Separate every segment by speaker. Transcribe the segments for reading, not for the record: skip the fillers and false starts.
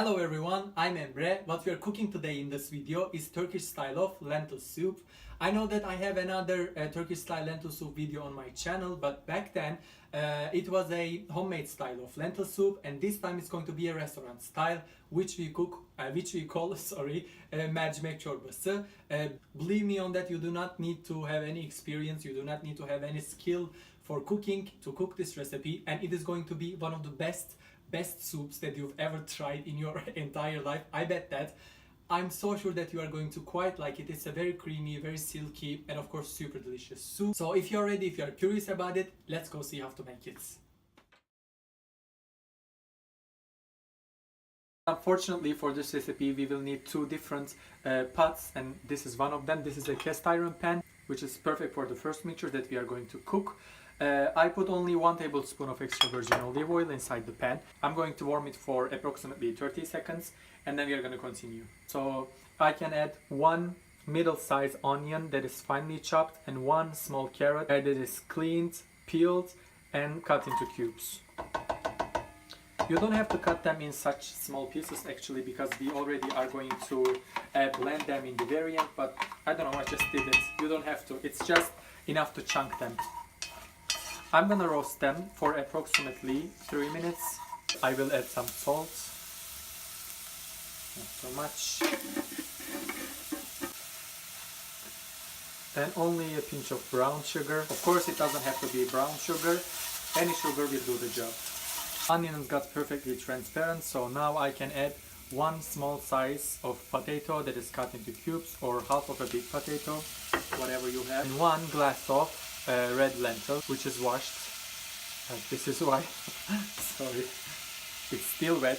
Speaker 1: Hello everyone, I'm Emre. What we are cooking today in this video is Turkish style of lentil soup. I know that I have another Turkish style lentil soup video on my channel, but back then it was a homemade style of lentil soup, and this time it's going to be a restaurant style, which we call mercimek çorbası. Believe me on that, you do not need to have any experience, you do not need to have any skill for cooking to cook this recipe, and it is going to be one of the best soups that you've ever tried in your entire life. I bet that. I'm so sure that you are going to quite like it. It's a very creamy, very silky, and of course super delicious soup. So if you're ready, if you're curious about it, let's go see how to make it. Unfortunately for this recipe we will need two different pots, and this is one of them. This is a cast iron pan, which is perfect for the first mixture that we are going to cook. I put only 1 tablespoon of extra virgin olive oil inside the pan. I'm going to warm it for approximately 30 seconds and then we are going to continue. So I can add 1 middle-sized onion that is finely chopped and 1 small carrot that is cleaned, peeled and cut into cubes. You don't have to cut them in such small pieces actually, because we already are going to blend them in the very end, but I don't know, I just did it. You don't have to, it's just enough to chunk them. I'm gonna roast them for approximately 3 minutes. I will add some salt, not so much, and only a pinch of brown sugar. Of course it doesn't have to be brown sugar, any sugar will do the job. Onions got perfectly transparent, so now I can add 1 small size of potato that is cut into cubes, or half of a big potato, whatever you have, and 1 glass of red lentil, which is washed. This is why sorry, it's still wet.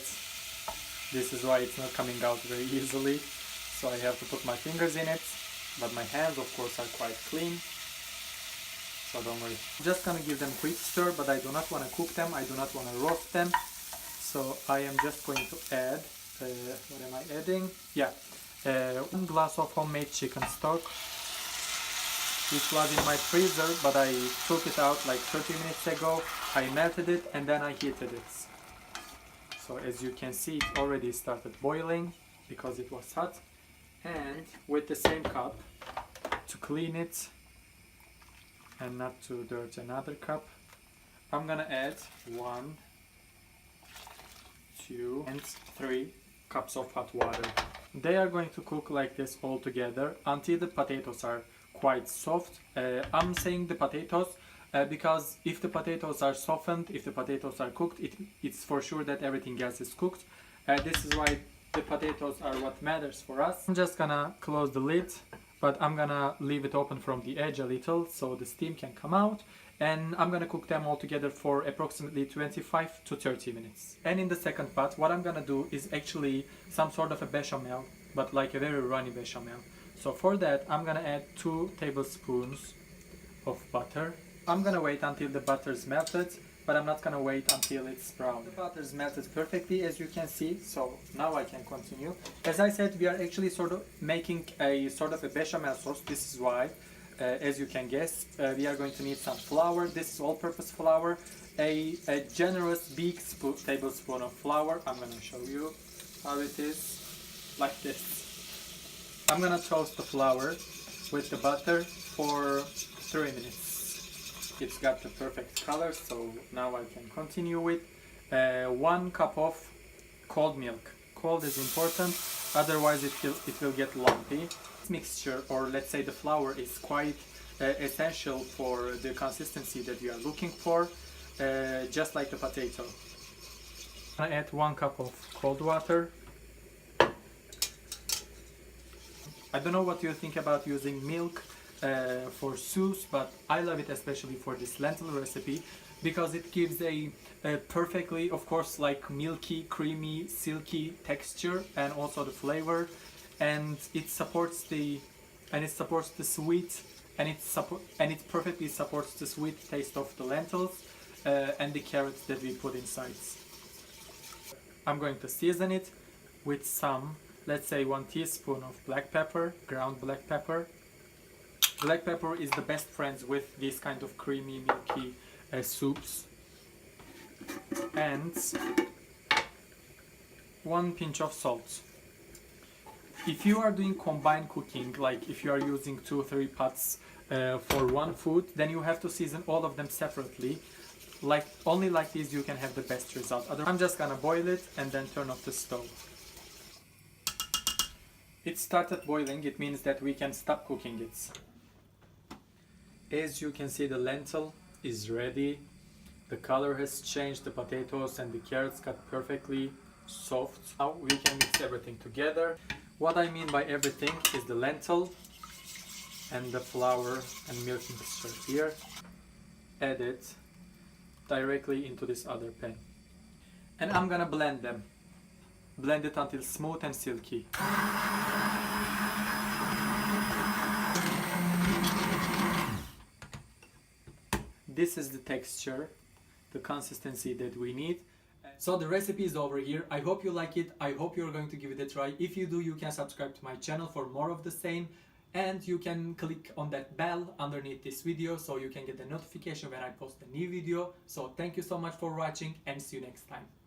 Speaker 1: This is why it's not coming out very easily, so I have to put my fingers in it, but my hands of course are quite clean, so don't worry. I'm just gonna give them quick stir, but I do not want to cook them, I do not want to roast them, so I am just going to add what am I adding? 1 glass of homemade chicken stock, which was in my freezer, but I took it out like 30 minutes ago. I melted it and then I heated it. So as you can see, it already started boiling because it was hot. And with the same cup, to clean it and not to dirt another cup, I'm gonna add 1, 2 and 3 cups of hot water. They are going to cook like this all together until the potatoes are quite soft. I'm saying the potatoes because if the potatoes are softened, if the potatoes are cooked, it's for sure that everything else is cooked. This is why the potatoes are what matters for us. I'm just gonna close the lid, but I'm gonna leave it open from the edge a little so the steam can come out, and I'm gonna cook them all together for approximately 25 to 30 minutes. And in the second pot, what I'm gonna do is actually some sort of a bechamel, but like a very runny bechamel. So for that, I'm gonna add 2 tablespoons of butter. I'm gonna wait until the butter is melted, but I'm not gonna wait until it's brown. The butter is melted perfectly, as you can see, so now I can continue. As I said, we are actually sort of making a sort of a bechamel sauce. This is why, as you can guess, we are going to need some flour. This is all-purpose flour, a generous big tablespoon of flour. I'm gonna show you how it is, like this. I'm gonna toast the flour with the butter for 3 minutes. It's got the perfect color, so now I can continue with 1 cup of cold milk. Cold is important, otherwise it will get lumpy. This mixture, or let's say the flour, is quite essential for the consistency that we are looking for, just like the potato. I add 1 cup of cold water. I don't know what you think about using milk for soups, but I love it especially for this lentil recipe because it gives a perfectly, of course, like milky, creamy, silky texture and also the flavor, and it supports the sweet, and it perfectly supports the sweet taste of the lentils and the carrots that we put inside. I'm going to season it with some, let's say 1 teaspoon of black pepper, ground black pepper. Black pepper is the best friends with these kind of creamy, milky soups. And 1 pinch of salt. If you are doing combined cooking, like if you are using 2-3 pots for one food, then you have to season all of them separately. Like only like this you can have the best result. I'm just gonna boil it and then turn off the stove. It started boiling, it means that we can stop cooking it. As you can see, the lentil is ready. The color has changed, the potatoes and the carrots got perfectly soft. Now we can mix everything together. What I mean by everything is the lentil and the flour and milk mixture here. Add it directly into this other pan. And I'm gonna blend them. Blend it until smooth and silky. This is the texture, the consistency that we need. So the recipe is over here. I hope you like it. I hope you're going to give it a try. If you do, you can subscribe to my channel for more of the same. And you can click on that bell underneath this video so you can get a notification when I post a new video. So thank you so much for watching and see you next time.